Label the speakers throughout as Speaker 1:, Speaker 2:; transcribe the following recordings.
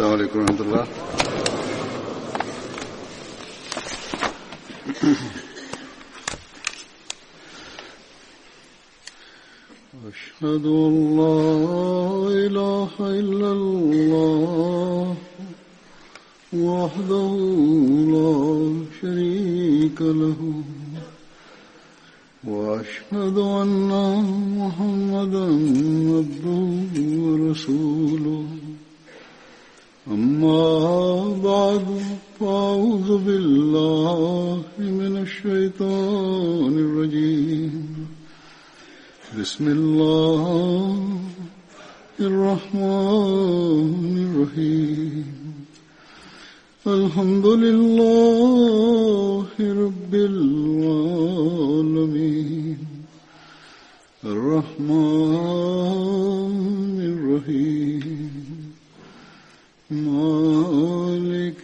Speaker 1: السلام عليكم ورحمة الله. أشهد أن لا إله إلا الله وحده لا شريك له وأشهد أن محمدا عبده ورسوله أما بعد فأعوذ بالله من الشيطان الرجيم بسم الله الرحمن الرحيم الحمد لله رب العالمين الرحمن الرحيم مالك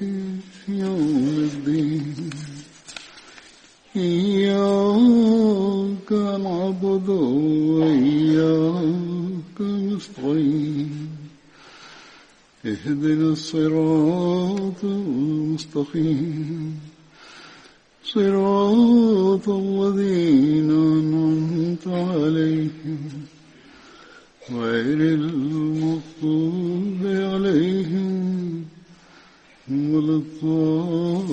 Speaker 1: يوم الدين إياك نعبد وإياك نستعين اهدنا الصراط المستقيم صراط الذين أنعمت عليهم غير المغضوب عليهم ولا الضالين.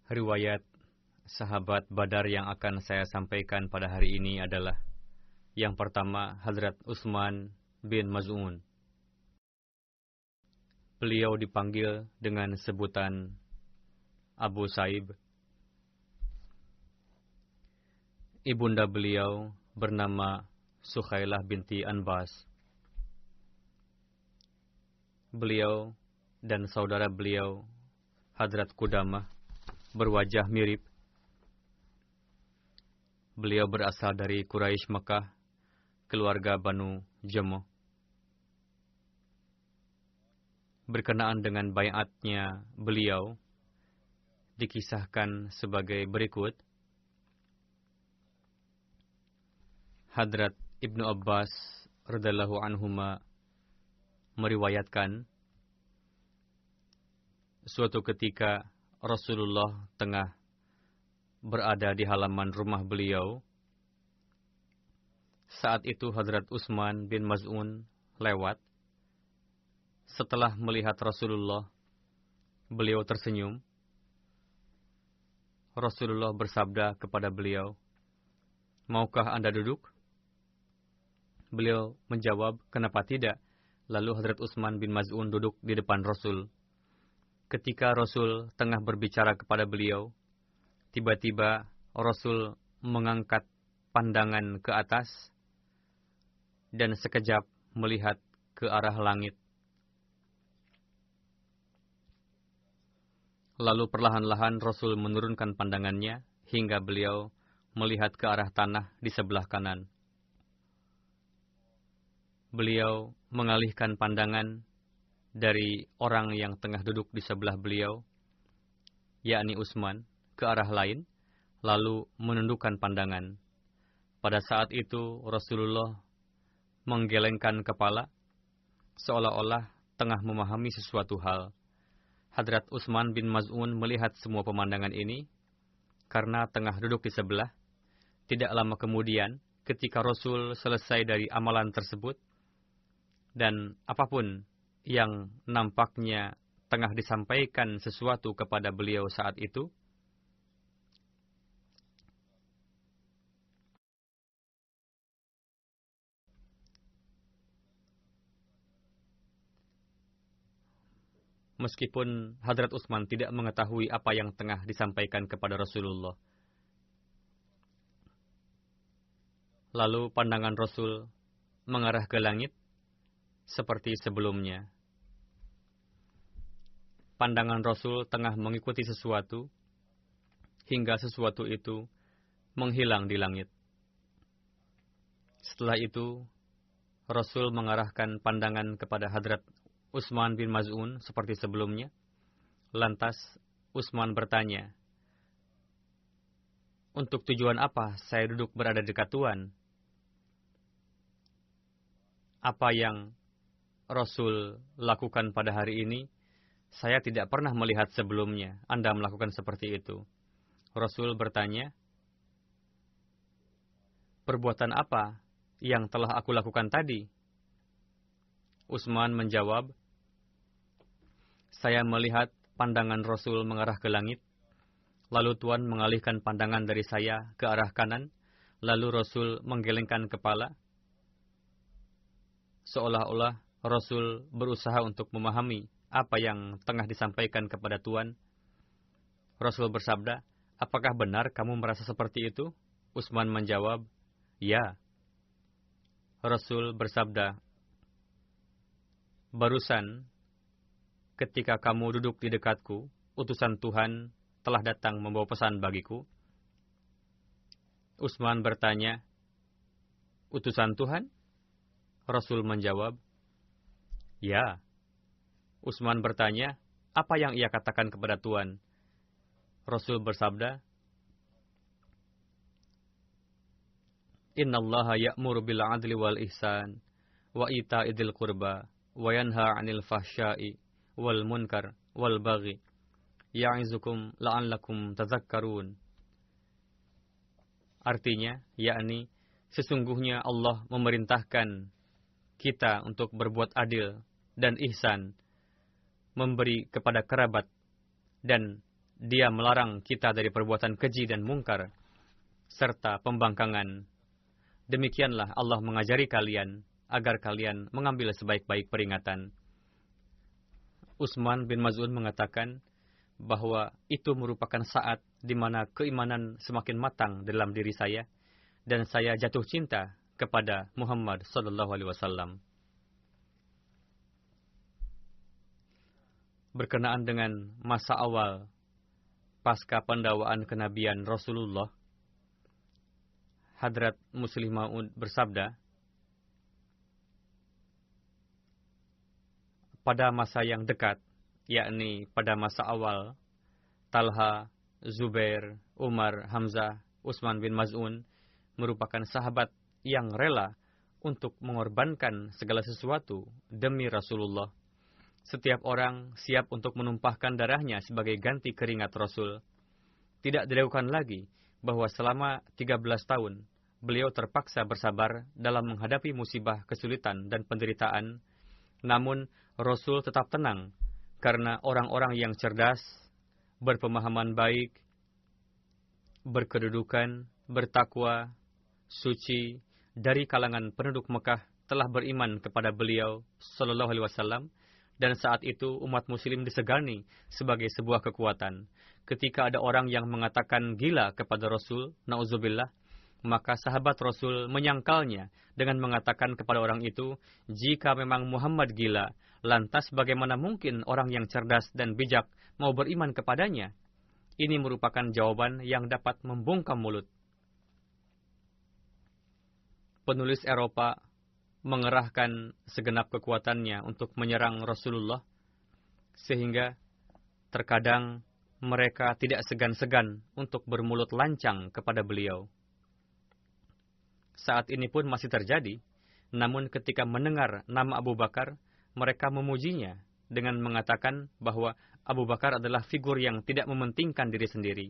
Speaker 2: Riwayat sahabat Badar yang akan saya sampaikan pada hari ini adalah yang pertama, Hazrat Utsman bin Maz'un. Beliau dipanggil dengan sebutan Abu Saib. Ibunda beliau bernama Sukhailah binti Anbas. Beliau dan saudara beliau, Hadrat Qudamah, berwajah mirip. Beliau berasal dari Quraisy Mekah, keluarga Banu Jamuh. Berkenaan dengan baiatnya beliau, dikisahkan sebagai berikut. Hadrat Ibnu Abbas radhiyallahu anhuma meriwayatkan, suatu ketika Rasulullah tengah berada di halaman rumah beliau. Saat itu Hadrat Utsman bin Maz'un lewat. Setelah melihat Rasulullah, beliau tersenyum. Rasulullah bersabda kepada beliau, "Maukah Anda duduk?" Beliau menjawab, "Kenapa tidak?" Lalu Hadrat Utsman bin Maz'un duduk di depan Rasul. Ketika Rasul tengah berbicara kepada beliau, tiba-tiba Rasul mengangkat pandangan ke atas dan sekejap melihat ke arah langit. Lalu perlahan-lahan Rasul menurunkan pandangannya hingga beliau melihat ke arah tanah di sebelah kanan. Beliau mengalihkan pandangan dari orang yang tengah duduk di sebelah beliau, yakni Utsman, ke arah lain, lalu menundukkan pandangan. Pada saat itu Rasulullah menggelengkan kepala, seolah-olah tengah memahami sesuatu hal. Hadrat Utsman bin Maz'un melihat semua pemandangan ini, karena tengah duduk di sebelah. Tidak lama kemudian, ketika Rasul selesai dari amalan tersebut, dan apapun yang nampaknya tengah disampaikan sesuatu kepada beliau saat itu, meskipun Hadrat Utsman tidak mengetahui apa yang tengah disampaikan kepada Rasulullah. Lalu pandangan Rasul mengarah ke langit seperti sebelumnya. Pandangan Rasul tengah mengikuti sesuatu, hingga sesuatu itu menghilang di langit. Setelah itu, Rasul mengarahkan pandangan kepada Hadrat Utsman bin Maz'un seperti sebelumnya. Lantas Utsman bertanya, "Untuk tujuan apa saya duduk berada dekat Tuan?" apa yang Rasul lakukan pada hari ini, saya tidak pernah melihat sebelumnya Anda melakukan seperti itu. Rasul bertanya, perbuatan apa yang telah aku lakukan tadi? Utsman menjawab, saya melihat pandangan Rasul mengarah ke langit, lalu Tuan mengalihkan pandangan dari saya ke arah kanan, lalu Rasul menggelengkan kepala, seolah-olah Rasul berusaha untuk memahami apa yang tengah disampaikan kepada Tuan. Rasul bersabda, apakah benar kamu merasa seperti itu? Utsman menjawab, ya. Rasul bersabda, barusan ketika kamu duduk di dekatku, utusan Tuhan telah datang membawa pesan bagiku. Utsman bertanya, utusan Tuhan? Rasul menjawab, ya. Utsman bertanya, apa yang ia katakan kepada Tuan? Rasul bersabda, Innallaha ya'muru bil 'adli wal ihsan wa ita'idil qurba wa yanha 'anil fahsya'i wal munkar wal baghi ya'izukum la'allakum tadhakkarun. Artinya, yakni sesungguhnya Allah memerintahkan kita untuk berbuat adil dan ihsan, memberi kepada kerabat, dan Dia melarang kita dari perbuatan keji dan mungkar, serta pembangkangan. Demikianlah Allah mengajari kalian, agar kalian mengambil sebaik-baik peringatan. Utsman bin Maz'un mengatakan bahwa itu merupakan saat di mana keimanan semakin matang dalam diri saya, dan saya jatuh cinta kepada Muhammad SAW. Berkenaan dengan masa awal pasca pendawaan kenabian Rasulullah, Hadrat Muslih Maud bersabda, pada masa yang dekat, yakni pada masa awal, Talha, Zubair, Umar, Hamzah, Utsman bin Maz'un merupakan sahabat yang rela untuk mengorbankan segala sesuatu demi Rasulullah. Setiap orang siap untuk menumpahkan darahnya sebagai ganti keringat Rasul. Tidak diragukan lagi bahwa selama 13 tahun, beliau terpaksa bersabar dalam menghadapi musibah, kesulitan, dan penderitaan. Namun, Rasul tetap tenang, karena orang-orang yang cerdas, berpemahaman baik, berkedudukan, bertakwa, suci, dari kalangan penduduk Mekah telah beriman kepada beliau Sallallahu Alaihi Wasallam, dan saat itu umat muslim disegani sebagai sebuah kekuatan. Ketika ada orang yang mengatakan gila kepada Rasul, na'udzubillah, maka sahabat Rasul menyangkalnya dengan mengatakan kepada orang itu, jika memang Muhammad gila, lantas bagaimana mungkin orang yang cerdas dan bijak mau beriman kepadanya? Ini merupakan jawaban yang dapat membungkam mulut. Penulis Eropa mengerahkan segenap kekuatannya untuk menyerang Rasulullah, sehingga terkadang mereka tidak segan-segan untuk bermulut lancang kepada beliau. Saat ini pun masih terjadi, namun ketika mendengar nama Abu Bakar, mereka memujinya dengan mengatakan bahwa Abu Bakar adalah figur yang tidak mementingkan diri sendiri.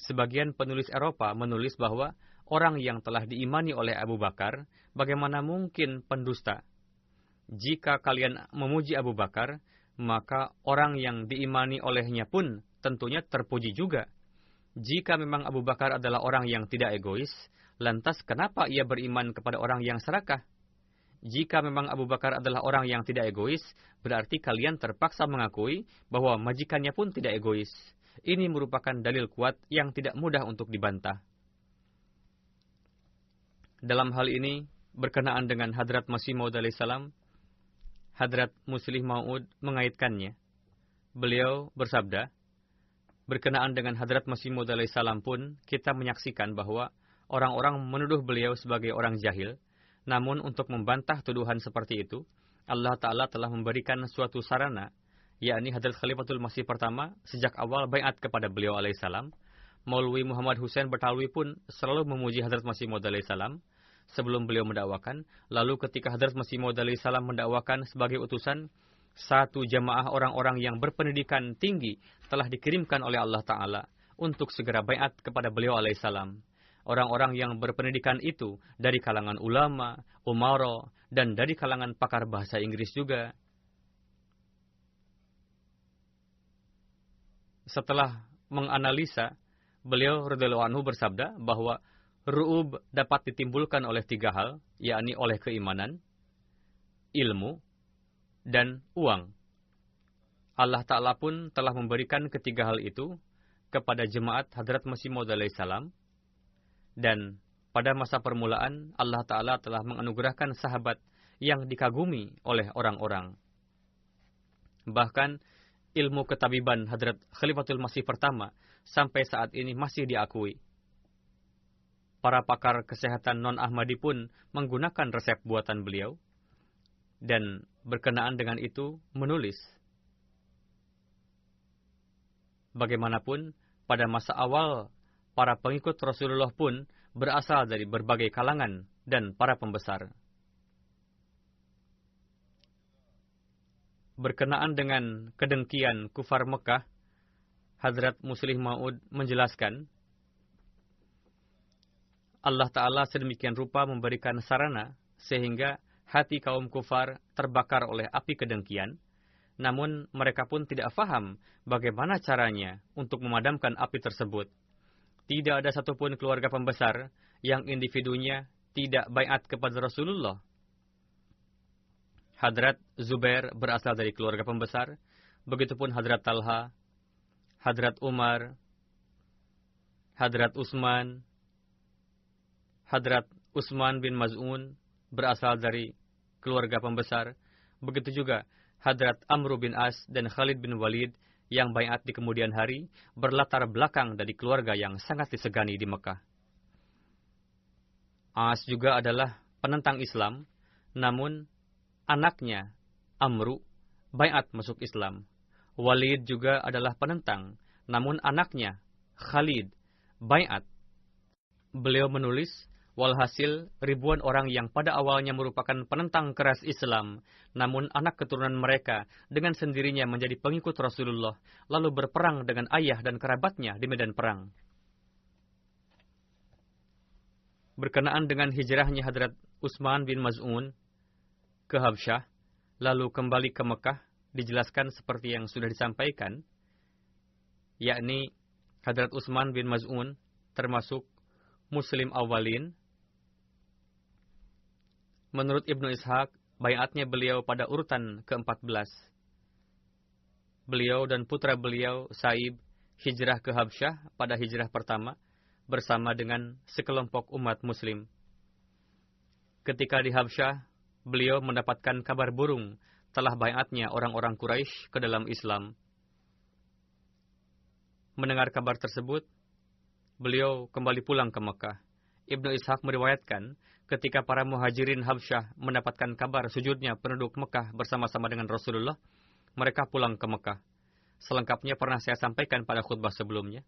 Speaker 2: Sebagian penulis Eropa menulis bahwa orang yang telah diimani oleh Abu Bakar, bagaimana mungkin pendusta? Jika kalian memuji Abu Bakar, maka orang yang diimani olehnya pun tentunya terpuji juga. Jika memang Abu Bakar adalah orang yang tidak egois, lantas kenapa ia beriman kepada orang yang serakah? Jika memang Abu Bakar adalah orang yang tidak egois, berarti kalian terpaksa mengakui bahwa majikannya pun tidak egois. Ini merupakan dalil kuat yang tidak mudah untuk dibantah. Dalam hal ini, berkenaan dengan Hadrat Masih Maud alaihissalam, Hadrat Muslih Maud mengaitkannya. Beliau bersabda, berkenaan dengan Hadrat Masih Maud alaihissalam pun, kita menyaksikan bahwa orang-orang menuduh beliau sebagai orang jahil. Namun untuk membantah tuduhan seperti itu, Allah Ta'ala telah memberikan suatu sarana, yakni Hadrat Khalifatul Masih pertama sejak awal baiat kepada beliau alaihissalam. Maulwi Muhammad Hussein Betawi pun selalu memuji Hadrat Masih Maud alaihissalam. sebelum beliau mendakwakan. Lalu ketika Hadrat Masih Maud alaihi salam mendakwakan sebagai utusan, satu jamaah orang-orang yang berpendidikan tinggi telah dikirimkan oleh Allah Ta'ala untuk segera baiat kepada beliau alaihissalam. Orang-orang yang berpendidikan itu dari kalangan ulama, umara, dan dari kalangan pakar bahasa Inggris juga. Setelah menganalisa, beliau radhiyallahu anhu bersabda bahwa ru'ub dapat ditimbulkan oleh 3 hal, yakni oleh keimanan, ilmu, dan uang. Allah Ta'ala pun telah memberikan ketiga hal itu kepada jemaat Hadrat Masih Maud alaihi salam, dan pada masa permulaan Allah Ta'ala telah menganugerahkan sahabat yang dikagumi oleh orang-orang. Bahkan ilmu ketabiban Hadrat Khalifatul Masih pertama sampai saat ini masih diakui. Para pakar kesehatan non-Ahmadi pun menggunakan resep buatan beliau, dan berkenaan dengan itu menulis. Bagaimanapun, pada masa awal, para pengikut Rasulullah pun berasal dari berbagai kalangan dan para pembesar. Berkenaan dengan kedengkian kufar Mekah, Hadrat Muslih Maud menjelaskan, Allah Ta'ala sedemikian rupa memberikan sarana sehingga hati kaum kufar terbakar oleh api kedengkian, namun mereka pun tidak faham bagaimana caranya untuk memadamkan api tersebut. Tidak ada satupun keluarga pembesar yang individunya tidak baiat kepada Rasulullah. Hadrat Zubair berasal dari keluarga pembesar, begitupun Hadrat Talha, Hadrat Umar, Hadrat Utsman, Hadrat Utsman bin Maz'un berasal dari keluarga pembesar, begitu juga Hadrat Amr bin As dan Khalid bin Walid yang baiat di kemudian hari berlatar belakang dari keluarga yang sangat disegani di Mekah. As juga adalah penentang Islam, namun anaknya Amru baiat masuk Islam. Walid juga adalah penentang, namun anaknya Khalid baiat. Beliau menulis, walhasil, ribuan orang yang pada awalnya merupakan penentang keras Islam, namun anak keturunan mereka dengan sendirinya menjadi pengikut Rasulullah, lalu berperang dengan ayah dan kerabatnya di medan perang. Berkenaan dengan hijrahnya Hadrat Utsman bin Maz'un ke Habsyah, lalu kembali ke Mekah, dijelaskan seperti yang sudah disampaikan, yakni Hadrat Utsman bin Maz'un termasuk Muslim awalin. Menurut Ibnu Ishaq, baiatnya beliau pada urutan ke-14. Beliau dan putra beliau, Sa'ib, hijrah ke Habsyah pada hijrah pertama, bersama dengan sekelompok umat muslim. Ketika di Habsyah, beliau mendapatkan kabar burung telah baiatnya orang-orang Quraisy ke dalam Islam. Mendengar kabar tersebut, beliau kembali pulang ke Mekah. Ibnu Ishaq meriwayatkan, ketika para muhajirin Habsyah mendapatkan kabar sujudnya penduduk Mekah bersama-sama dengan Rasulullah, mereka pulang ke Mekah. Selengkapnya pernah saya sampaikan pada khutbah sebelumnya.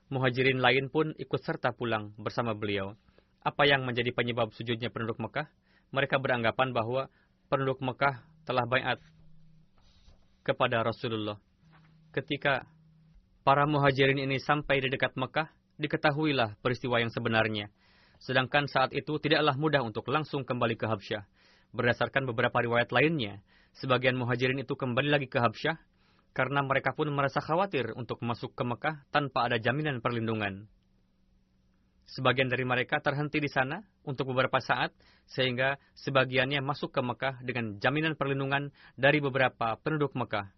Speaker 2: Muhajirin lain pun ikut serta pulang bersama beliau. Apa yang menjadi penyebab sujudnya penduduk Mekah? Mereka beranggapan bahwa penduduk Mekah telah baiat kepada Rasulullah. Ketika para muhajirin ini sampai di dekat Mekah, diketahuilah peristiwa yang sebenarnya. Sedangkan saat itu tidaklah mudah untuk langsung kembali ke Habsyah. Berdasarkan beberapa riwayat lainnya, sebagian muhajirin itu kembali lagi ke Habsyah karena mereka pun merasa khawatir untuk masuk ke Mekah tanpa ada jaminan perlindungan. Sebagian dari mereka terhenti di sana untuk beberapa saat, sehingga sebagiannya masuk ke Mekah dengan jaminan perlindungan dari beberapa penduduk Mekah.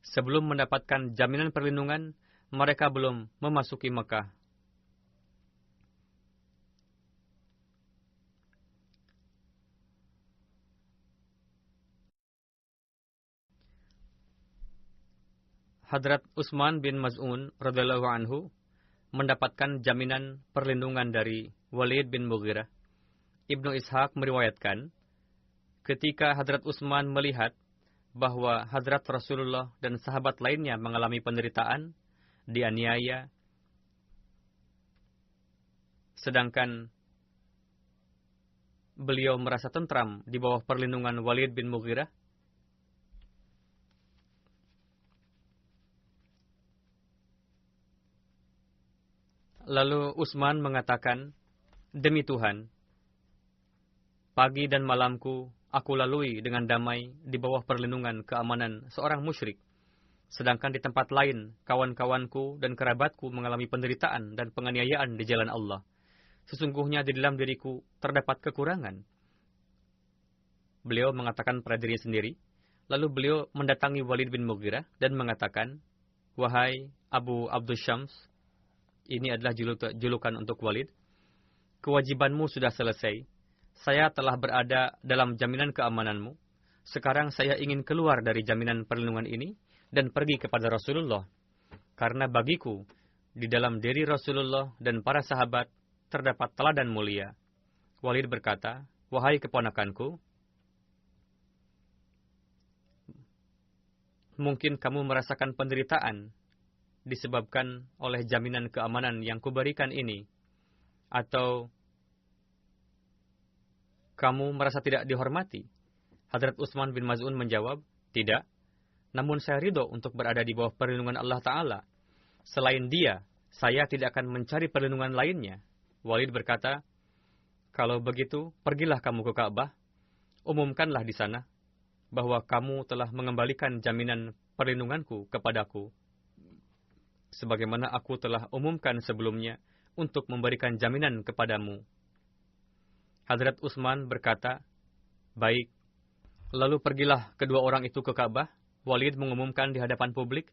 Speaker 2: Sebelum mendapatkan jaminan perlindungan, mereka belum memasuki Mekah. Hadrat Utsman bin Maz'un radhiyallahu anhu mendapatkan jaminan perlindungan dari Walid bin Mughirah. Ibnu Ishaq meriwayatkan, ketika Hadrat Utsman melihat bahwa Hadrat Rasulullah dan sahabat lainnya mengalami penderitaan, dianiaya, sedangkan beliau merasa tentram di bawah perlindungan Walid bin Mughirah? Lalu Utsman mengatakan, "Demi Tuhan, pagi dan malamku aku lalui dengan damai di bawah perlindungan keamanan seorang musyrik. Sedangkan di tempat lain, kawan-kawanku dan kerabatku mengalami penderitaan dan penganiayaan di jalan Allah. Sesungguhnya di dalam diriku terdapat kekurangan." Beliau mengatakan pada diri sendiri. Lalu beliau mendatangi Walid bin Mughirah dan mengatakan, "Wahai Abu Abdus Syams," ini adalah julukan untuk Walid, "kewajibanmu sudah selesai. Saya telah berada dalam jaminan keamananmu. Sekarang saya ingin keluar dari jaminan perlindungan ini dan pergi kepada Rasulullah. Karena bagiku, di dalam diri Rasulullah dan para sahabat, terdapat teladan mulia." Walid berkata, "Wahai keponakanku, mungkin kamu merasakan penderitaan disebabkan oleh jaminan keamanan yang kuberikan ini. Atau kamu merasa tidak dihormati?" Hadrat Utsman bin Maz'un menjawab, "Tidak. Namun saya ridho untuk berada di bawah perlindungan Allah Ta'ala. Selain dia, saya tidak akan mencari perlindungan lainnya." Walid berkata, "Kalau begitu, pergilah kamu ke Ka'bah. Umumkanlah di sana bahwa kamu telah mengembalikan jaminan perlindunganku kepadaku, sebagaimana aku telah umumkan sebelumnya untuk memberikan jaminan kepadamu." Hadrat Utsman berkata, "Baik." Lalu pergilah kedua orang itu ke Ka'bah. Walid mengumumkan di hadapan publik,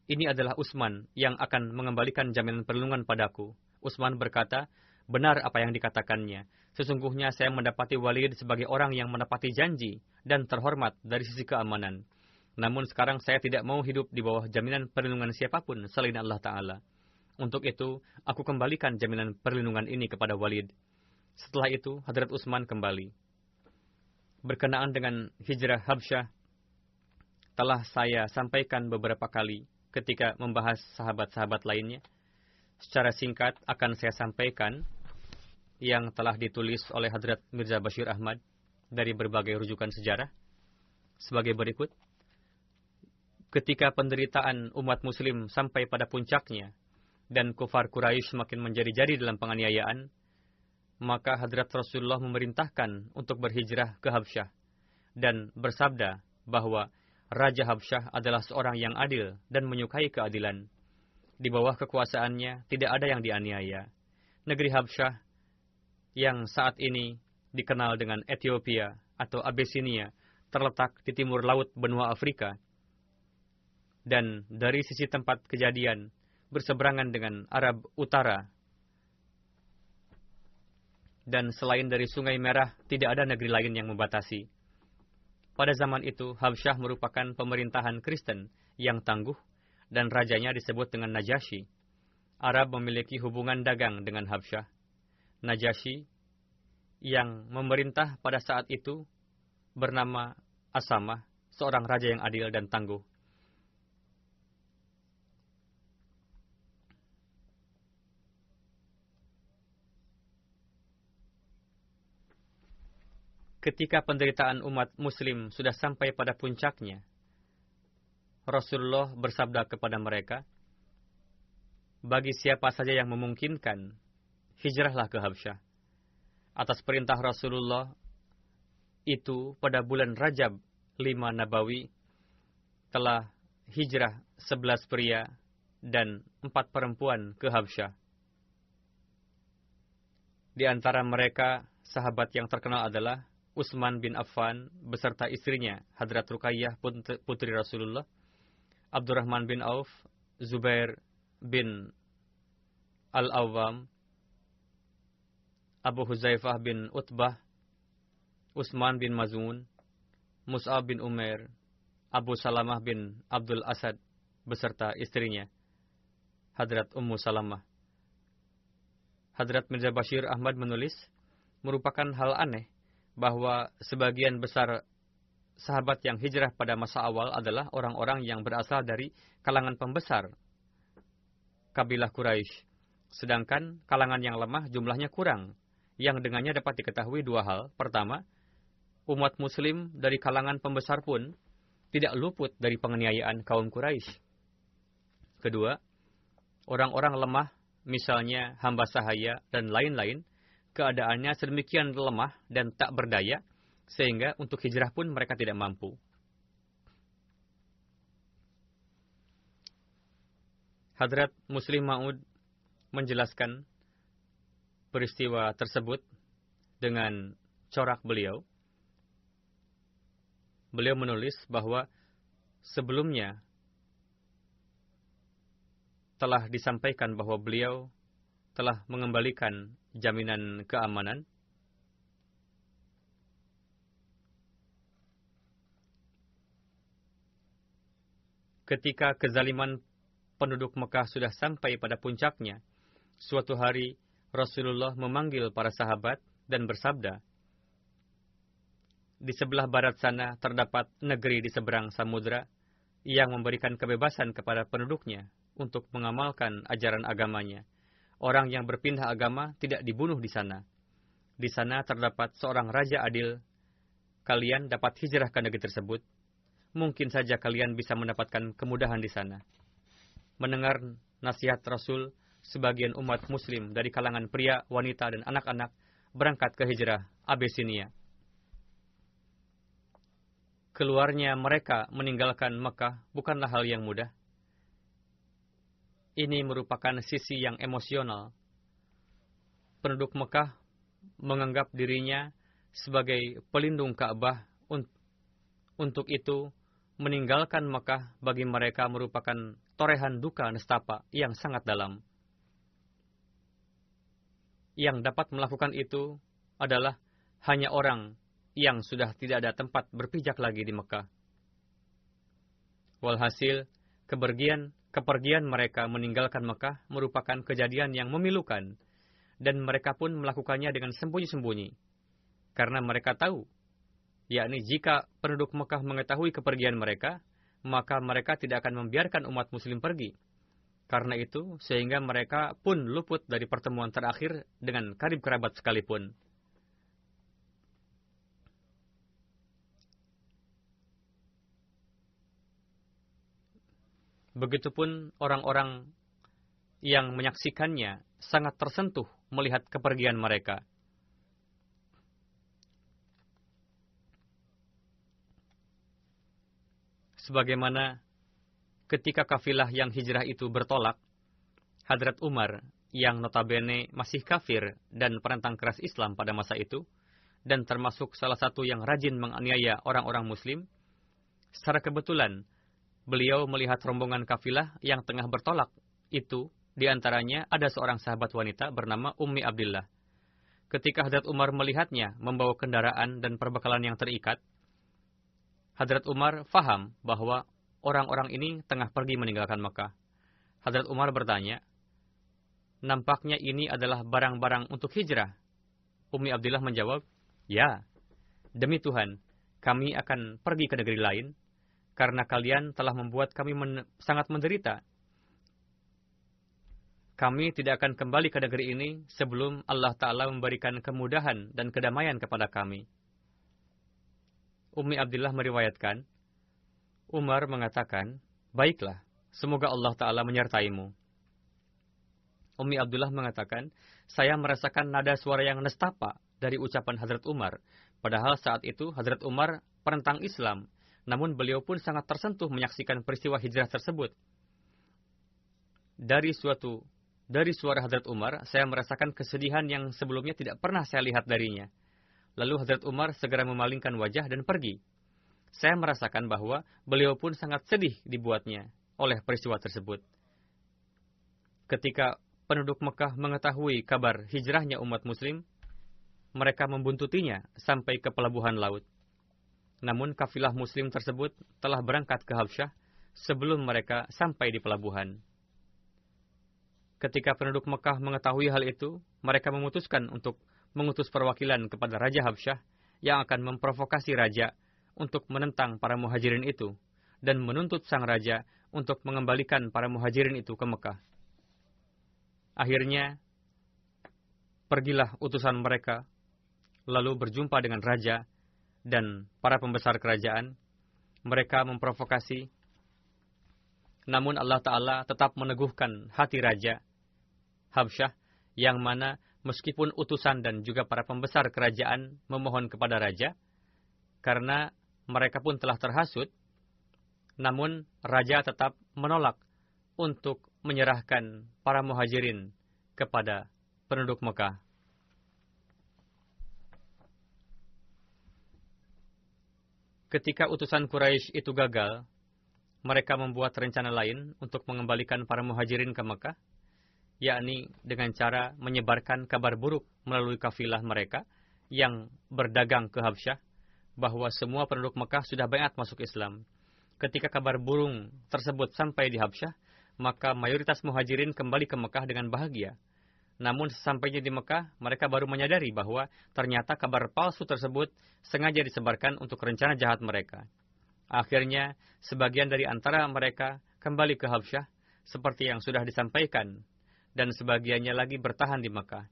Speaker 2: "Ini adalah Utsman yang akan mengembalikan jaminan perlindungan padaku." Utsman berkata, "Benar apa yang dikatakannya. Sesungguhnya saya mendapati Walid sebagai orang yang menepati janji dan terhormat dari sisi keamanan. Namun sekarang saya tidak mau hidup di bawah jaminan perlindungan siapapun selain Allah Ta'ala. Untuk itu, aku kembalikan jaminan perlindungan ini kepada Walid." Setelah itu, Hadrat Utsman kembali. Berkenaan dengan hijrah Habsyah, telah saya sampaikan beberapa kali ketika membahas sahabat-sahabat lainnya. Secara singkat akan saya sampaikan yang telah ditulis oleh Hadrat Mirza Bashir Ahmad dari berbagai rujukan sejarah sebagai berikut. Ketika penderitaan umat muslim sampai pada puncaknya dan kufar Quraisy semakin menjadi-jadi dalam penganiayaan, maka Hadrat Rasulullah memerintahkan untuk berhijrah ke Habsyah dan bersabda bahwa Raja Habsyah adalah seorang yang adil dan menyukai keadilan. Di bawah kekuasaannya tidak ada yang dianiaya. Negeri Habsyah yang saat ini dikenal dengan Ethiopia atau Abyssinia terletak di timur laut benua Afrika, dan dari sisi tempat kejadian berseberangan dengan Arab Utara. Dan selain dari Sungai Merah, tidak ada negeri lain yang membatasi. Pada zaman itu, Habsyah merupakan pemerintahan Kristen yang tangguh, dan rajanya disebut dengan Najasyi. Arab memiliki hubungan dagang dengan Habsyah. Najasyi yang memerintah pada saat itu bernama Asamah, seorang raja yang adil dan tangguh. Ketika penderitaan umat muslim sudah sampai pada puncaknya, Rasulullah bersabda kepada mereka, "Bagi siapa saja yang memungkinkan, hijrahlah ke Habsyah." Atas perintah Rasulullah itu pada bulan Rajab 5 Nabawi telah hijrah 11 pria dan 4 perempuan ke Habsyah. Di antara mereka, sahabat yang terkenal adalah Utsman bin Affan beserta istrinya Hadrat Ruqayyah putri Rasulullah, Abdurrahman bin Auf, Zubair bin Al-Awwam, Abu Huzaifah bin Utbah, Utsman bin Maz'un, Mus'ab bin Umair, Abu Salamah bin Abdul Asad beserta istrinya Hadrat Ummu Salamah. Hadrat Mirza Bashir Ahmad menulis, merupakan hal aneh bahwa sebagian besar sahabat yang hijrah pada masa awal adalah orang-orang yang berasal dari kalangan pembesar kabilah Quraisy, sedangkan kalangan yang lemah jumlahnya kurang, yang dengannya dapat diketahui dua hal. Pertama, umat muslim dari kalangan pembesar pun tidak luput dari penganiayaan kaum Quraisy. Kedua, orang-orang lemah, misalnya hamba sahaya dan lain-lain, keadaannya sedemikian lemah dan tak berdaya, sehingga untuk hijrah pun mereka tidak mampu. Hadrat Muslim Maud menjelaskan peristiwa tersebut dengan corak beliau. Beliau menulis bahwa sebelumnya telah disampaikan bahwa beliau telah mengembalikan jaminan keamanan ketika kezaliman penduduk Mekah sudah sampai pada puncaknya. Suatu hari Rasulullah memanggil para sahabat dan bersabda, "Di sebelah barat sana terdapat negeri di seberang samudra yang memberikan kebebasan kepada penduduknya untuk mengamalkan ajaran agamanya. Orang yang berpindah agama tidak dibunuh di sana. Di sana terdapat seorang raja adil. Kalian dapat hijrah ke negeri tersebut. Mungkin saja kalian bisa mendapatkan kemudahan di sana." Mendengar nasihat Rasul, sebagian umat muslim dari kalangan pria, wanita, dan anak-anak berangkat ke hijrah Abisinia. Keluarnya mereka meninggalkan Mekah bukanlah hal yang mudah. Ini merupakan sisi yang emosional. Penduduk Mekah menganggap dirinya sebagai pelindung Ka'bah. Untuk itu, meninggalkan Mekah bagi mereka merupakan torehan duka nestapa yang sangat dalam. Yang dapat melakukan itu adalah hanya orang yang sudah tidak ada tempat berpijak lagi di Mekah. Walhasil, kepergian mereka meninggalkan Mekah merupakan kejadian yang memilukan, dan mereka pun melakukannya dengan sembunyi-sembunyi. Karena mereka tahu, yakni jika penduduk Mekah mengetahui kepergian mereka, maka mereka tidak akan membiarkan umat muslim pergi. Karena itu, sehingga mereka pun luput dari pertemuan terakhir dengan karib kerabat sekalipun. Begitupun orang-orang yang menyaksikannya sangat tersentuh melihat kepergian mereka. Sebagaimana ketika kafilah yang hijrah itu bertolak, Hadrat Umar yang notabene masih kafir dan penentang keras Islam pada masa itu, dan termasuk salah satu yang rajin menganiaya orang-orang muslim, secara kebetulan beliau melihat rombongan kafilah yang tengah bertolak itu. Di antaranya ada seorang sahabat wanita bernama Ummi Abdillah. Ketika Hadrat Umar melihatnya membawa kendaraan dan perbekalan yang terikat, Hadrat Umar faham bahwa orang-orang ini tengah pergi meninggalkan Mekah. Hadrat Umar bertanya, "Nampaknya ini adalah barang-barang untuk hijrah?" Ummi Abdillah menjawab, "Ya, demi Tuhan, kami akan pergi ke negeri lain, karena kalian telah membuat kami sangat menderita. Kami tidak akan kembali ke negeri ini sebelum Allah Ta'ala memberikan kemudahan dan kedamaian kepada kami." Ummi Abdillah meriwayatkan, Umar mengatakan, "Baiklah, semoga Allah Ta'ala menyertaimu." Ummi Abdullah mengatakan, "Saya merasakan nada suara yang nestapa dari ucapan Hadrat Umar. Padahal saat itu Hadrat Umar penentang Islam, namun beliau pun sangat tersentuh menyaksikan peristiwa hijrah tersebut. Dari suara Hadrat Umar, saya merasakan kesedihan yang sebelumnya tidak pernah saya lihat darinya. Lalu Hadrat Umar segera memalingkan wajah dan pergi. Saya merasakan bahwa beliau pun sangat sedih dibuatnya oleh peristiwa tersebut. Ketika penduduk Mekah mengetahui kabar hijrahnya umat muslim, mereka membuntutinya sampai ke pelabuhan laut. Namun kafilah muslim tersebut telah berangkat ke Habsyah sebelum mereka sampai di pelabuhan. Ketika penduduk Mekah mengetahui hal itu, mereka memutuskan untuk mengutus perwakilan kepada Raja Habsyah yang akan memprovokasi raja untuk menentang para muhajirin itu dan menuntut sang raja untuk mengembalikan para muhajirin itu ke Mekah. Akhirnya, pergilah utusan mereka, lalu berjumpa dengan raja dan para pembesar kerajaan. Mereka memprovokasi, namun Allah Ta'ala tetap meneguhkan hati Raja Habsyah, yang mana meskipun utusan dan juga para pembesar kerajaan memohon kepada Raja, karena mereka pun telah terhasut, namun Raja tetap menolak untuk menyerahkan para muhajirin kepada penduduk Mekah. Ketika utusan Quraisy itu gagal, mereka membuat rencana lain untuk mengembalikan para muhajirin ke Mekah, yakni dengan cara menyebarkan kabar buruk melalui kafilah mereka yang berdagang ke Habsyah, bahwa semua penduduk Mekah sudah baiat masuk Islam. Ketika kabar burung tersebut sampai di Habsyah, maka mayoritas muhajirin kembali ke Mekah dengan bahagia. Namun sesampainya di Mekah, mereka baru menyadari bahwa ternyata kabar palsu tersebut sengaja disebarkan untuk rencana jahat mereka. Akhirnya, sebagian dari antara mereka kembali ke Habsyah, seperti yang sudah disampaikan, dan sebagiannya lagi bertahan di Mekah.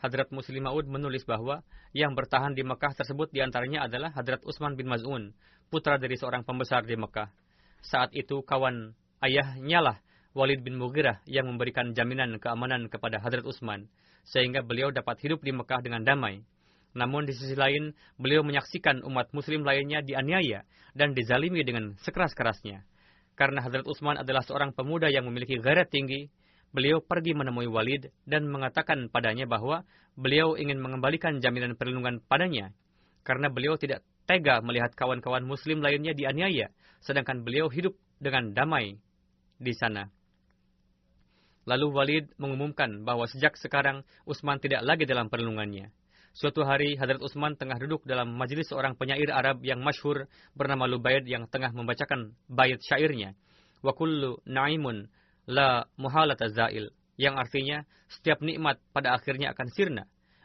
Speaker 2: Hadrat Muslim Maud menulis bahwa yang bertahan di Mekah tersebut diantaranya adalah Hadrat Utsman bin Maz'un, putra dari seorang pembesar di Mekah. Saat itu kawan ayahnya lah Walid bin Mughirah yang memberikan jaminan keamanan kepada Hadrat Utsman, sehingga beliau dapat hidup di Mekah dengan damai. Namun di sisi lain, beliau menyaksikan umat muslim lainnya dianiaya dan dizalimi dengan sekeras-kerasnya. Karena Hadrat Utsman adalah seorang pemuda yang memiliki ghairat tinggi, beliau pergi menemui Walid dan mengatakan padanya bahwa beliau ingin mengembalikan jaminan perlindungan padanya, karena beliau tidak tega melihat kawan-kawan muslim lainnya dianiaya, sedangkan beliau hidup dengan damai di sana. Lalu Walid mengumumkan bahwa sejak sekarang Utsman tidak lagi dalam perlindungannya. Suatu hari Hadrat Utsman tengah duduk dalam majelis seorang penyair Arab yang masyhur bernama Lubaid yang tengah membacakan bait syairnya, wa kullu na'imun la muhalata zail, yang artinya setiap nikmat pada akhirnya akan sirna.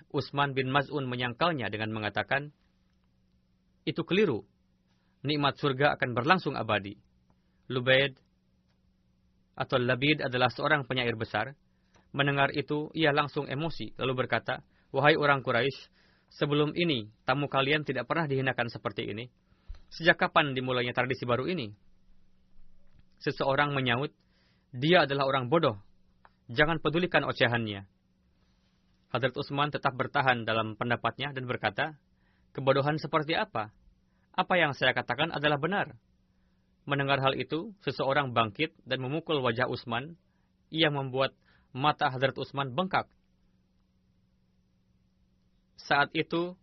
Speaker 2: Utsman bin Maz'un menyangkalnya dengan mengatakan, itu keliru. Nikmat surga akan berlangsung abadi. Lubaid atau Labid adalah seorang penyair besar. Mendengar itu, ia langsung emosi, lalu berkata, wahai orang Quraisy, sebelum ini tamu kalian tidak pernah dihinakan seperti ini. Sejak kapan dimulainya tradisi baru ini? Seseorang menyaut, dia adalah orang bodoh. Jangan pedulikan ocehannya. Hadrat Utsman tetap bertahan dalam pendapatnya dan berkata, kebodohan seperti apa? Apa yang saya katakan adalah benar. Mendengar hal itu, seseorang bangkit dan memukul wajah Utsman, yang membuat mata Hadrat Utsman bengkak. Saat itu,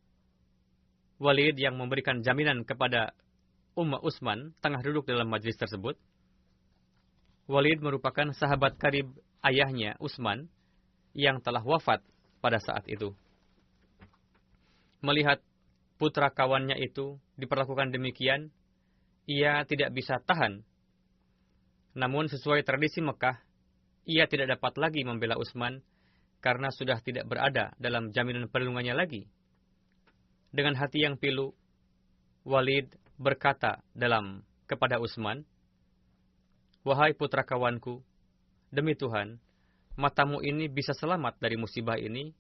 Speaker 2: Walid yang memberikan jaminan kepada Utsman tengah duduk dalam majlis tersebut. Walid merupakan sahabat karib ayahnya Utsman yang telah wafat pada saat itu. Melihat putra kawannya itu diperlakukan demikian, ia tidak bisa tahan. Namun sesuai tradisi Mekah, ia tidak dapat lagi membela Utsman karena sudah tidak berada dalam jaminan perlindungannya lagi. Dengan hati yang pilu, Walid berkata kepada Utsman, wahai putra kawanku, demi Tuhan, matamu ini bisa selamat dari musibah ini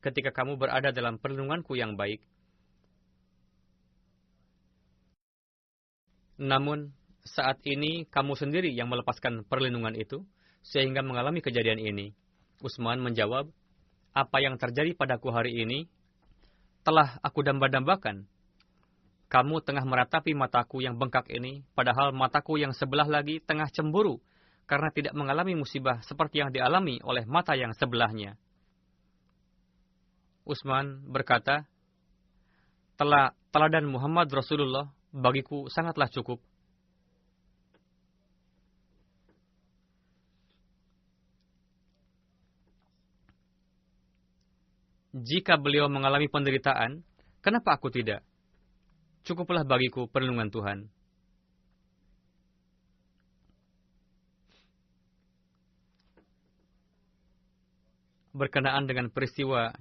Speaker 2: ketika kamu berada dalam perlindunganku yang baik. Namun, saat ini kamu sendiri yang melepaskan perlindungan itu, sehingga mengalami kejadian ini. Utsman menjawab, apa yang terjadi padaku hari ini, telah aku damba-dambakan. Kamu tengah meratapi mataku yang bengkak ini, padahal mataku yang sebelah lagi tengah cemburu, karena tidak mengalami musibah seperti yang dialami oleh mata yang sebelahnya. Utsman berkata, teladan Muhammad Rasulullah bagiku sangatlah cukup. Jika beliau mengalami penderitaan, kenapa aku tidak? Cukuplah bagiku perlindungan Tuhan. Berkenaan dengan peristiwa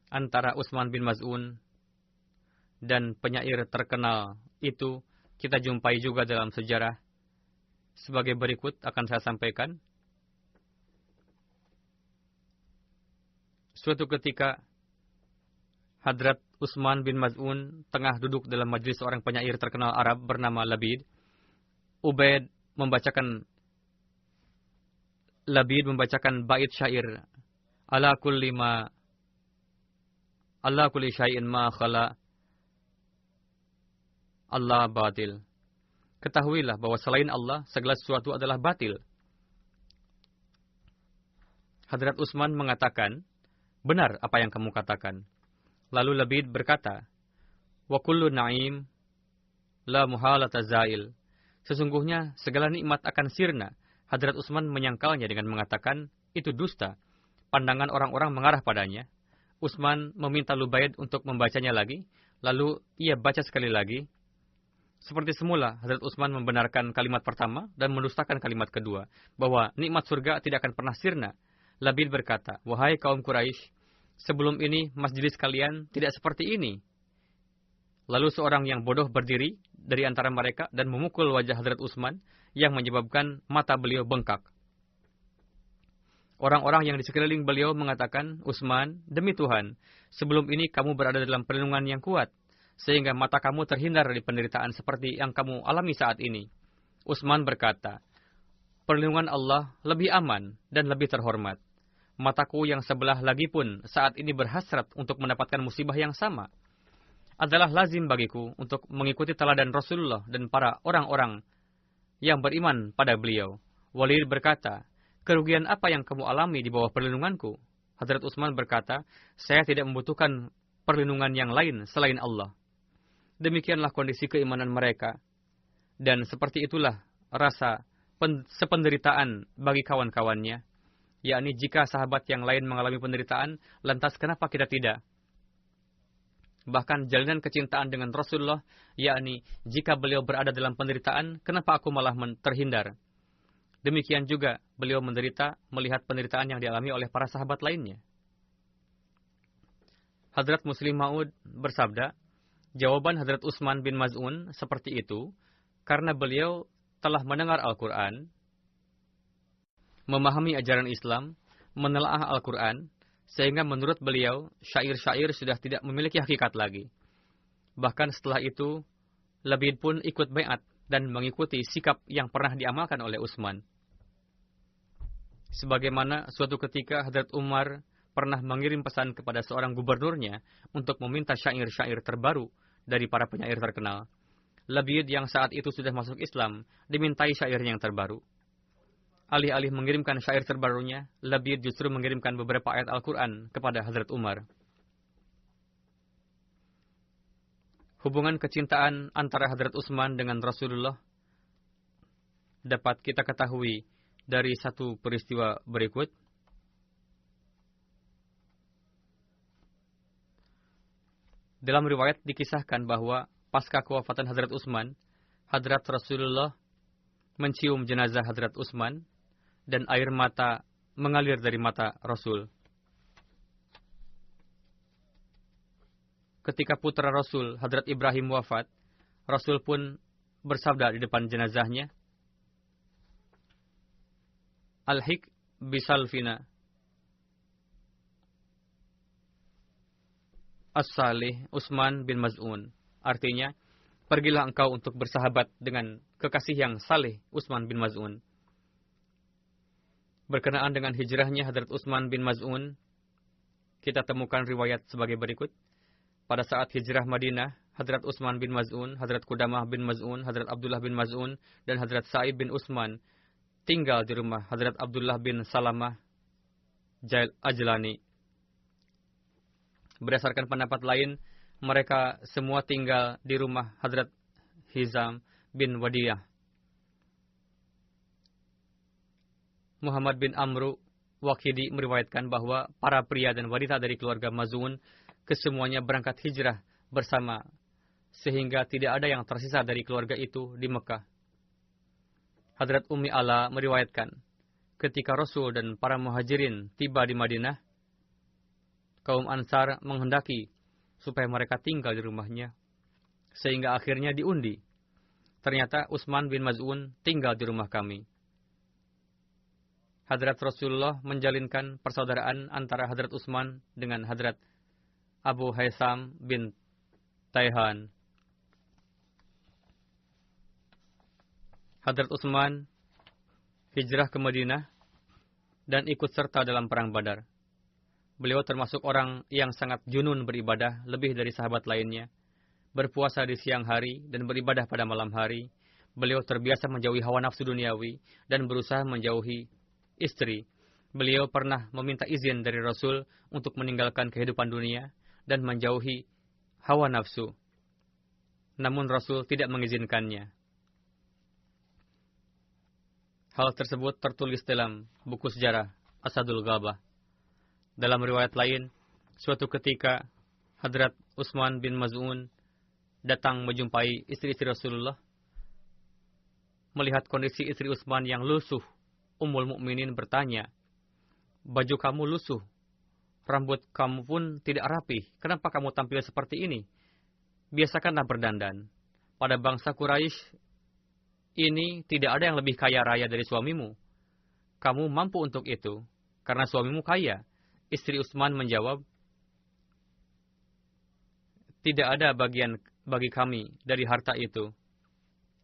Speaker 2: antara Utsman bin Maz'un dan penyair terkenal itu, kita jumpai juga dalam sejarah. Sebagai berikut akan saya sampaikan. Suatu ketika, Hadrat Utsman bin Maz'un tengah duduk dalam majelis seorang penyair terkenal Arab bernama Labid. Labid membacakan bait syair, ala kulli syai'in ma khala Allah batil. Ketahuilah bahwa selain Allah, segala sesuatu adalah batil. Hadrat Utsman mengatakan, benar apa yang kamu katakan. Lalu Labid berkata, wa kullu na'im la muhalata zail. Sesungguhnya segala nikmat akan sirna. Hadrat Utsman menyangkalnya dengan mengatakan, itu dusta. Pandangan orang-orang mengarah padanya. Utsman meminta Lubaid untuk membacanya lagi, lalu ia baca sekali lagi. Seperti semula, Hadrat Utsman membenarkan kalimat pertama dan mendustakan kalimat kedua, bahwa nikmat surga tidak akan pernah sirna. Labid berkata, wahai kaum Quraisy, sebelum ini majelis kalian tidak seperti ini. Lalu seorang yang bodoh berdiri dari antara mereka dan memukul wajah Hadrat Utsman yang menyebabkan mata beliau bengkak. Orang-orang yang di sekeliling beliau mengatakan, Utsman, demi Tuhan, sebelum ini kamu berada dalam perlindungan yang kuat, sehingga mata kamu terhindar dari penderitaan seperti yang kamu alami saat ini. Utsman berkata, perlindungan Allah lebih aman dan lebih terhormat. Mataku yang sebelah lagi pun saat ini berhasrat untuk mendapatkan musibah yang sama. Adalah lazim bagiku untuk mengikuti teladan Rasulullah dan para orang-orang yang beriman pada beliau. Walid berkata, kerugian apa yang kamu alami di bawah perlindunganku? Hadrat Utsman berkata, saya tidak membutuhkan perlindungan yang lain selain Allah. Demikianlah kondisi keimanan mereka. Dan seperti itulah rasa sependeritaan bagi kawan-kawannya. Yakni jika sahabat yang lain mengalami penderitaan, lantas kenapa kita tidak? Bahkan jalinan kecintaan dengan Rasulullah, yakni jika beliau berada dalam penderitaan, kenapa aku malah terhindar? Demikian juga beliau menderita melihat penderitaan yang dialami oleh para sahabat lainnya. Hadrat Muslim Maud bersabda, jawaban Hadrat Utsman bin Maz'un seperti itu karena beliau telah mendengar Al-Quran, memahami ajaran Islam, menelaah Al-Quran, sehingga menurut beliau, syair-syair sudah tidak memiliki hakikat lagi. Bahkan setelah itu, Labid pun ikut bai'at dan mengikuti sikap yang pernah diamalkan oleh Utsman. Sebagaimana suatu ketika Hadrat Umar pernah mengirim pesan kepada seorang gubernurnya untuk meminta syair-syair terbaru dari para penyair terkenal. Labid yang saat itu sudah masuk Islam, dimintai syair yang terbaru. Alih-alih mengirimkan syair terbarunya, Labid justru mengirimkan beberapa ayat Al-Quran kepada Hadrat Umar. Hubungan kecintaan antara Hadrat Utsman dengan Rasulullah dapat kita ketahui dari satu peristiwa berikut. Dalam riwayat dikisahkan bahwa pasca kewafatan Hadrat Utsman, Hadrat Rasulullah mencium jenazah Hadrat Utsman, dan air mata mengalir dari mata Rasul. Ketika putra Rasul, Hadrat Ibrahim wafat, Rasul pun bersabda di depan jenazahnya, Al-Hik bisalfina As-Salih Utsman bin Maz'un. Artinya, pergilah engkau untuk bersahabat dengan kekasih yang saleh Utsman bin Maz'un. Berkenaan dengan hijrahnya Hadrat Utsman bin Maz'un, kita temukan riwayat sebagai berikut. Pada saat hijrah Madinah, Hadrat Utsman bin Maz'un, Hadrat Qudamah bin Maz'un, Hadrat Abdullah bin Maz'un, dan Hadrat Sa'ib bin Utsman tinggal di rumah Hadrat Abdullah bin Salamah Ajlani. Berdasarkan pendapat lain, mereka semua tinggal di rumah Hadrat Hizam bin Wadiyah. Muhammad bin Amru Waqidi meriwayatkan bahwa para pria dan wanita dari keluarga Maz'un kesemuanya berangkat hijrah bersama, sehingga tidak ada yang tersisa dari keluarga itu di Mekah. Hadrat Ummi Ala meriwayatkan, ketika Rasul dan para muhajirin tiba di Madinah, kaum Ansar menghendaki supaya mereka tinggal di rumahnya, sehingga akhirnya diundi. Ternyata Utsman bin Maz'un tinggal di rumah kami. Hadrat Rasulullah menjalinkan persaudaraan antara Hadrat Utsman dengan Hadrat Abu Haitham bin Taihan. Hadrat Utsman hijrah ke Madinah dan ikut serta dalam perang Badar. Beliau termasuk orang yang sangat junun beribadah lebih dari sahabat lainnya. Berpuasa di siang hari dan beribadah pada malam hari. Beliau terbiasa menjauhi hawa nafsu duniawi dan berusaha menjauhi istri. Beliau pernah meminta izin dari Rasul untuk meninggalkan kehidupan dunia dan menjauhi hawa nafsu. Namun Rasul tidak mengizinkannya. Hal tersebut tertulis dalam buku sejarah Asadul Ghabah. Dalam riwayat lain, suatu ketika Hadrat Utsman bin Maz'un datang menjumpai istri-istri Rasulullah. Melihat kondisi istri Utsman yang lusuh, Ummul Mukminin bertanya, "Baju kamu lusuh, rambut kamu pun tidak rapi. Kenapa kamu tampil seperti ini? Biasakanlah berdandan. Pada bangsa Quraisy ini tidak ada yang lebih kaya raya dari suamimu. Kamu mampu untuk itu, karena suamimu kaya." Istri Utsman menjawab, "Tidak ada bagian bagi kami dari harta itu."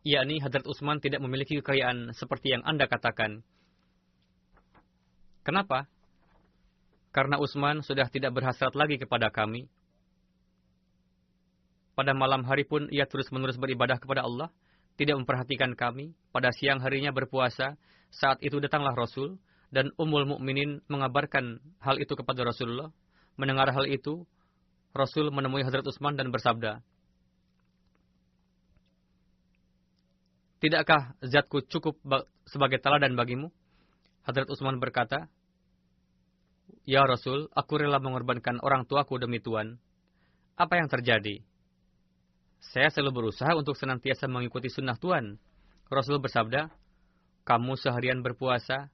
Speaker 2: Yakni Hadrat Utsman tidak memiliki kekayaan seperti yang Anda katakan. Kenapa? Karena Utsman sudah tidak berhasrat lagi kepada kami. Pada malam hari pun ia terus-menerus beribadah kepada Allah, tidak memperhatikan kami. Pada siang harinya berpuasa. Saat itu datanglah Rasul, dan Ummul Mukminin mengabarkan hal itu kepada Rasulullah. Mendengar hal itu, Rasul menemui Hadrat Utsman dan bersabda, "Tidakkah zatku cukup sebagai teladan bagimu?" Hadrat Utsman berkata, "Ya Rasul, aku rela mengorbankan orang tuaku demi Tuan." "Apa yang terjadi?" "Saya selalu berusaha untuk senantiasa mengikuti sunnah Tuan." Rasul bersabda, "Kamu seharian berpuasa,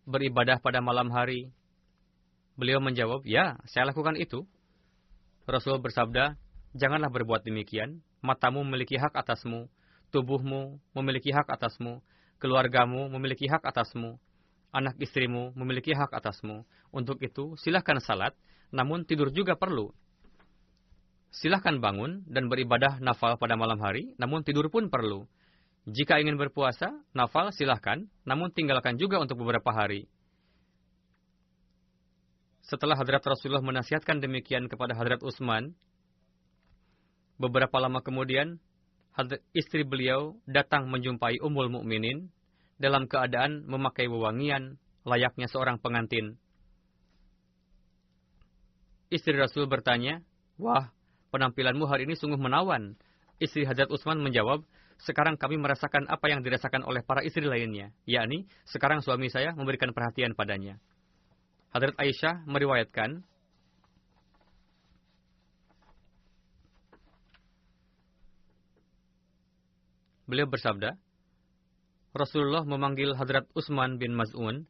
Speaker 2: beribadah pada malam hari." Beliau menjawab, "Ya, saya lakukan itu." Rasul bersabda, "Janganlah berbuat demikian. Matamu memiliki hak atasmu, tubuhmu memiliki hak atasmu, keluargamu memiliki hak atasmu, anak istrimu memiliki hak atasmu. Untuk itu, silahkan salat, namun tidur juga perlu. Silahkan bangun dan beribadah nafal pada malam hari, namun tidur pun perlu. Jika ingin berpuasa, nafal silahkan, namun tinggalkan juga untuk beberapa hari." Setelah Hadrat Rasulullah menasihatkan demikian kepada Hadrat Utsman, beberapa lama kemudian, istri beliau datang menjumpai Ummul Mukminin dalam keadaan memakai wewangian layaknya seorang pengantin. Istri Rasul bertanya, "Wah, penampilanmu hari ini sungguh menawan." Istri Hadrat Utsman menjawab, "Sekarang kami merasakan apa yang dirasakan oleh para istri lainnya, yakni sekarang suami saya memberikan perhatian padanya." Hadrat Aisyah meriwayatkan, beliau bersabda, Rasulullah memanggil Hadrat Utsman bin Maz'un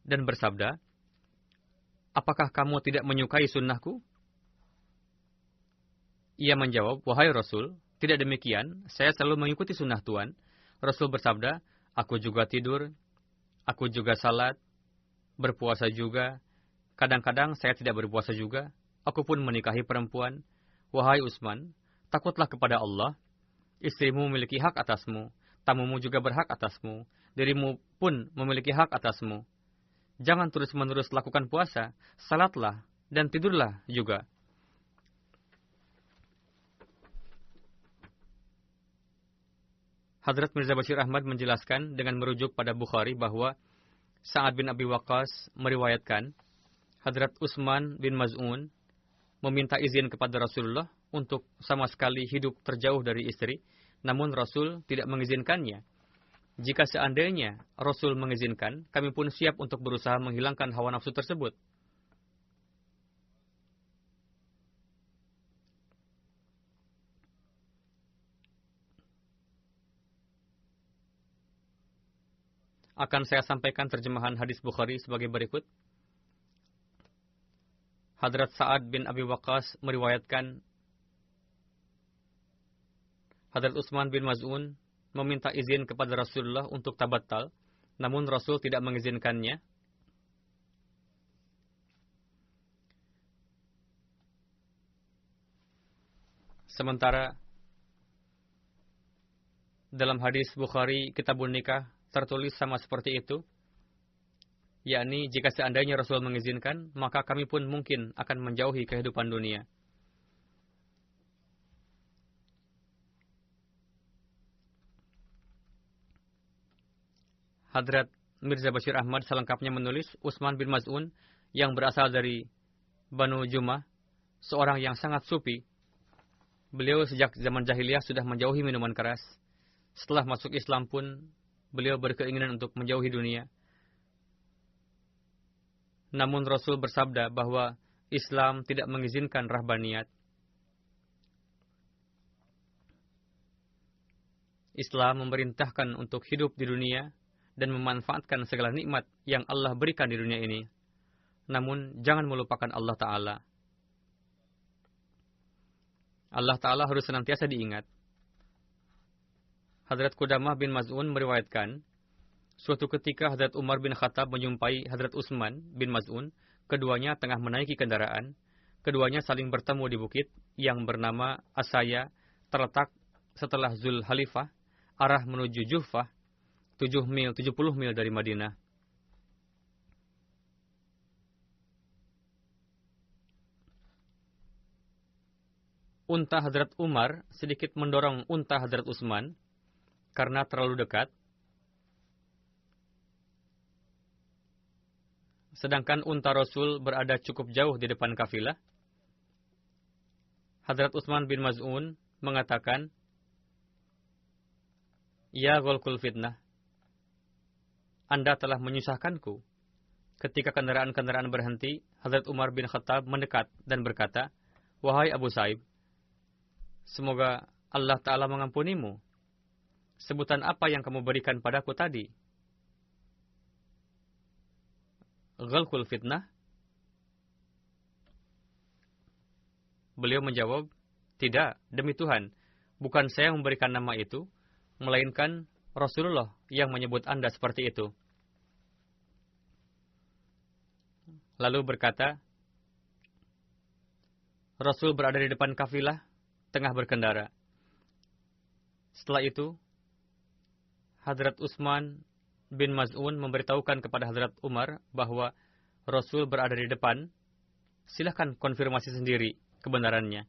Speaker 2: dan bersabda, "Apakah kamu tidak menyukai sunnahku?" Ia menjawab, "Wahai Rasul, tidak demikian, saya selalu mengikuti sunnah Tuan." Rasul bersabda, "Aku juga tidur, aku juga salat, berpuasa juga. Kadang-kadang saya tidak berpuasa juga. Aku pun menikahi perempuan. Wahai Utsman, takutlah kepada Allah. Istrimu memiliki hak atasmu, tamumu juga berhak atasmu, dirimu pun memiliki hak atasmu. Jangan terus-menerus lakukan puasa, salatlah, dan tidurlah juga." Hadrat Mirza Bashir Ahmad menjelaskan dengan merujuk pada Bukhari bahwa Sa'ad bin Abi Waqqas meriwayatkan, Hadrat Utsman bin Maz'un meminta izin kepada Rasulullah untuk sama sekali hidup terjauh dari istri, namun Rasul tidak mengizinkannya. Jika seandainya Rasul mengizinkan, kami pun siap untuk berusaha menghilangkan hawa nafsu tersebut. Akan saya sampaikan terjemahan hadis Bukhari sebagai berikut. Hadrat Sa'ad bin Abi Waqqas meriwayatkan, Hadrat Utsman bin Maz'un meminta izin kepada Rasulullah untuk tabattal, namun Rasul tidak mengizinkannya. Sementara dalam hadis Bukhari Kitabun Nikah tertulis sama seperti itu, yakni jika seandainya Rasul mengizinkan, maka kami pun mungkin akan menjauhi kehidupan dunia. Hadrat Mirza Bashir Ahmad selengkapnya menulis, Utsman bin Maz'un yang berasal dari Banu Jumah, seorang yang sangat sufi. Beliau sejak zaman jahiliyah sudah menjauhi minuman keras. Setelah masuk Islam pun, beliau berkeinginan untuk menjauhi dunia. Namun Rasul bersabda bahwa Islam tidak mengizinkan rahbaniyat. Islam memerintahkan untuk hidup di dunia dan memanfaatkan segala nikmat yang Allah berikan di dunia ini. Namun, jangan melupakan Allah Ta'ala. Allah Ta'ala harus senantiasa diingat. Hadrat Qudamah bin Maz'un meriwayatkan, suatu ketika Hadrat Umar bin Khattab menjumpai Hadrat Utsman bin Maz'un, keduanya tengah menaiki kendaraan, keduanya saling bertemu di bukit yang bernama Asaya, terletak setelah Zul Halifah, arah menuju Juhfah, 70 mil dari Madinah. Unta Hadrat Umar sedikit mendorong unta Hadrat Utsman karena terlalu dekat. Sedangkan unta Rasul berada cukup jauh di depan kafilah. Hadrat Utsman bin Maz'un mengatakan, "Ya Ghalqul Fitnah, Anda telah menyusahkanku." Ketika kendaraan-kendaraan berhenti, Hadrat Umar bin Khattab mendekat dan berkata, "Wahai Abu Sa'ib, semoga Allah Ta'ala mengampunimu. Sebutan apa yang kamu berikan padaku tadi? Ghalqul Fitnah?" Beliau menjawab, "Tidak, demi Tuhan, bukan saya yang memberikan nama itu, melainkan Rasulullah yang menyebut Anda seperti itu." Lalu berkata, Rasul berada di depan kafilah, tengah berkendara. Setelah itu, Hadrat Utsman bin Maz'un memberitahukan kepada Hadrat Umar bahwa Rasul berada di depan. Silahkan konfirmasi sendiri kebenarannya.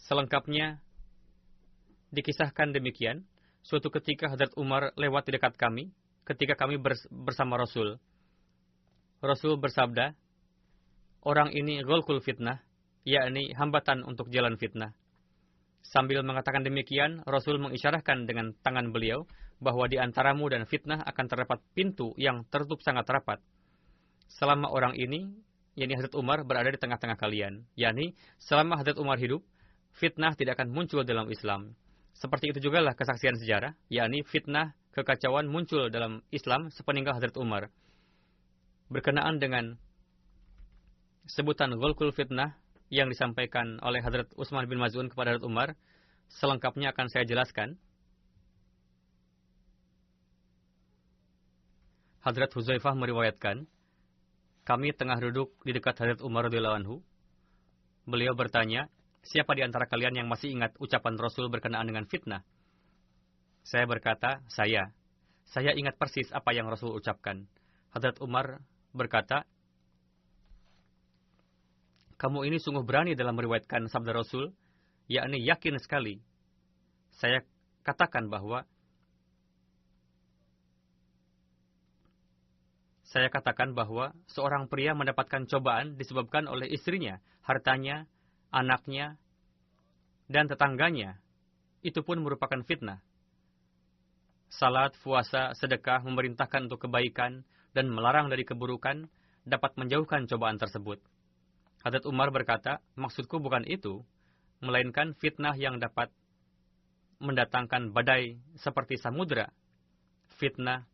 Speaker 2: Selengkapnya dikisahkan demikian, suatu ketika Hadrat Umar lewat di dekat kami, ketika kami bersama Rasul. Rasul bersabda, "Orang ini ghalqul fitnah," yakni hambatan untuk jalan fitnah. Sambil mengatakan demikian, Rasul mengisyarahkan dengan tangan beliau bahwa di antaramu dan fitnah akan terdapat pintu yang tertutup sangat rapat. Selama orang ini, yakni Hadrat Umar, berada di tengah-tengah kalian, yakni selama Hadrat Umar hidup, fitnah tidak akan muncul dalam Islam. Seperti itu jugalah kesaksian sejarah, yakni fitnah, kekacauan muncul dalam Islam sepeninggal Hadrat Umar. Berkenaan dengan sebutan Ghalqul Fitnah yang disampaikan oleh Hadrat Utsman bin Maz'un kepada Hadrat Umar, selengkapnya akan saya jelaskan. Hadrat Huzaifah meriwayatkan, kami tengah duduk di dekat Hadrat Umar radhiyallahu anhu. Beliau bertanya, "Siapa di antara kalian yang masih ingat ucapan Rasul berkenaan dengan fitnah?" Saya berkata, "Saya. Saya ingat persis apa yang Rasul ucapkan." Hadrat Umar berkata, "Kamu ini sungguh berani dalam meriwayatkan sabda Rasul, yakni yakin sekali." Saya katakan bahwa seorang pria mendapatkan cobaan disebabkan oleh istrinya, hartanya, anaknya, dan tetangganya. Itu pun merupakan fitnah. Salat, puasa, sedekah, memerintahkan untuk kebaikan, dan melarang dari keburukan dapat menjauhkan cobaan tersebut. Hadrat Umar berkata, "Maksudku bukan itu, melainkan fitnah yang dapat mendatangkan badai seperti samudra. Fitnah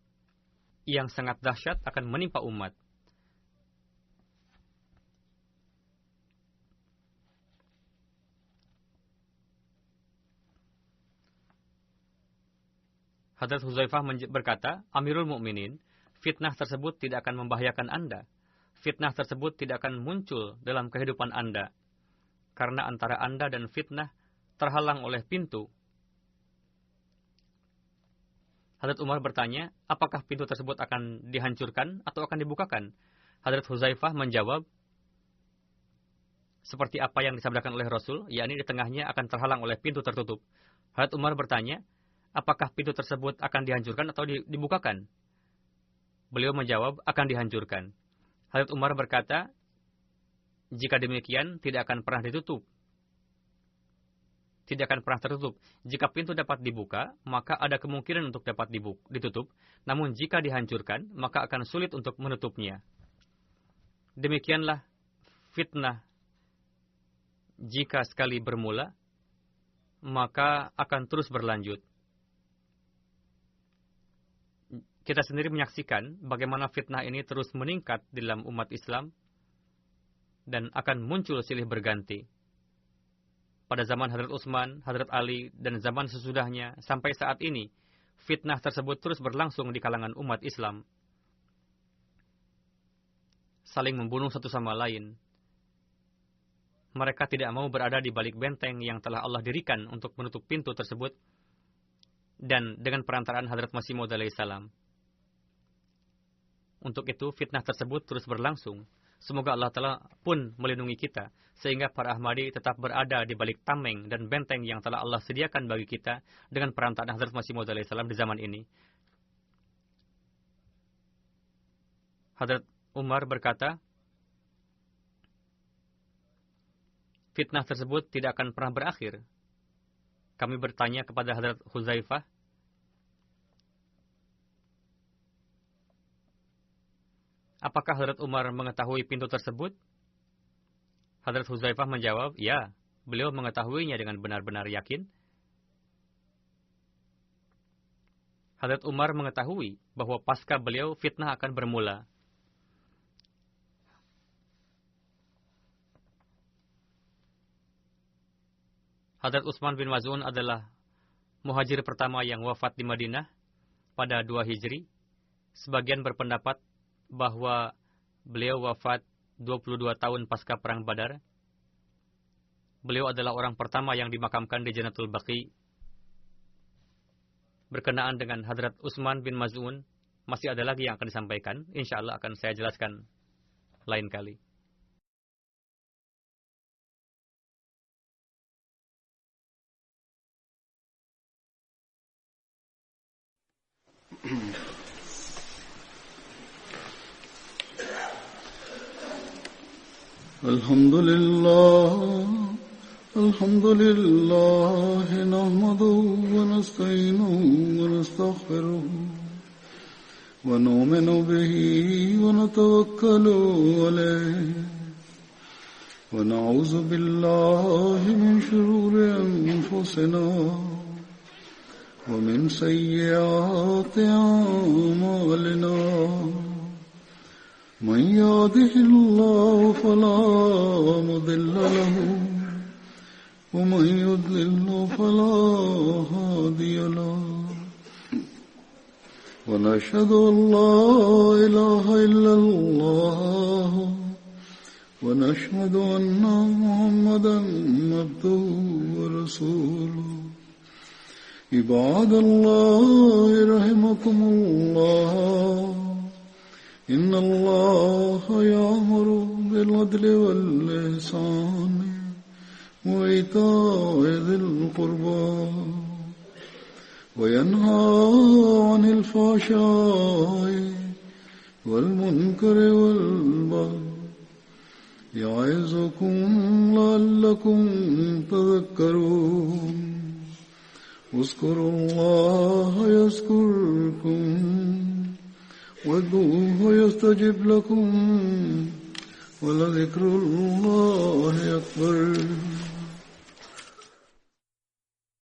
Speaker 2: yang sangat dahsyat akan menimpa umat." Hadrat Huzaifah berkata, Amirul Mukminin, fitnah tersebut tidak akan membahayakan Anda. Fitnah tersebut tidak akan muncul dalam kehidupan Anda. Karena antara Anda dan fitnah terhalang oleh pintu. Hadrat Umar bertanya, apakah pintu tersebut akan dihancurkan atau akan dibukakan? Hadrat Huzaifah menjawab, seperti apa yang disabdakan oleh Rasul, yakni di tengahnya akan terhalang oleh pintu tertutup. Hadrat Umar bertanya, apakah pintu tersebut akan dihancurkan atau dibukakan? Beliau menjawab, akan dihancurkan. Hadrat Umar berkata, jika demikian, tidak akan pernah ditutup. Tidak akan pernah tertutup. Jika pintu dapat dibuka, maka ada kemungkinan untuk dapat ditutup. Namun jika dihancurkan, maka akan sulit untuk menutupnya. Demikianlah fitnah. Jika sekali bermula, maka akan terus berlanjut. Kita sendiri menyaksikan bagaimana fitnah ini terus meningkat di dalam umat Islam dan akan muncul silih berganti. Pada zaman Hadrat Utsman, Hadrat Ali, dan zaman sesudahnya, sampai saat ini, fitnah tersebut terus berlangsung di kalangan umat Islam. Saling membunuh satu sama lain. Mereka tidak mau berada di balik benteng yang telah Allah dirikan untuk menutup pintu tersebut, dan dengan perantaraan Hadrat Masih Maud alaihissalam. Untuk itu, fitnah tersebut terus berlangsung. Semoga Allah Ta'ala pun melindungi kita, sehingga para Ahmadi tetap berada di balik tameng dan benteng yang telah Allah sediakan bagi kita dengan perantaraan Hadrat Masih Maud alaihissalam di zaman ini. Hadrat Umar berkata, fitnah tersebut tidak akan pernah berakhir. Kami bertanya kepada Hadrat Huzaifah, apakah Hadrat Umar mengetahui pintu tersebut? Hadrat Huzaifah menjawab, ya, beliau mengetahuinya dengan benar-benar yakin. Hadrat Umar mengetahui bahwa pasca beliau fitnah akan bermula. Hadrat Utsman bin Maz'un adalah muhajir pertama yang wafat di Madinah pada 2 Hijri. Sebagian berpendapat bahwa beliau wafat 22 tahun pasca Perang Badar. Beliau adalah orang pertama yang dimakamkan di Jannatul Baqi. Berkenaan dengan Hadrat Utsman bin Maz'un, masih ada lagi yang akan disampaikan. InsyaAllah akan saya jelaskan lain kali.
Speaker 1: Alhamdulillah, nahmaduhu wa nasta'inuhu wa nastaghfiruhu wa nu'minu bihi wa natawakkalu alayhi wa na'udzu billahi min shururi anfusina wa min sayyiati a'malina. من يهده الله فلا مضل له ومن يضلل فلا هادي له ونشهد أن لا إله إلا الله ونشهد أن محمدا عبده ورسوله عباد الله رحمكم الله إن الله يأمر بالعدل والإحسان وإيتاء ذي القربى وينهى عن الفحشاء والمنكر والبغي يعظكم لعلكم تذكرون اذكروا الله يذكركم وادعوه يستجب لكم ولذكر الله أكبر.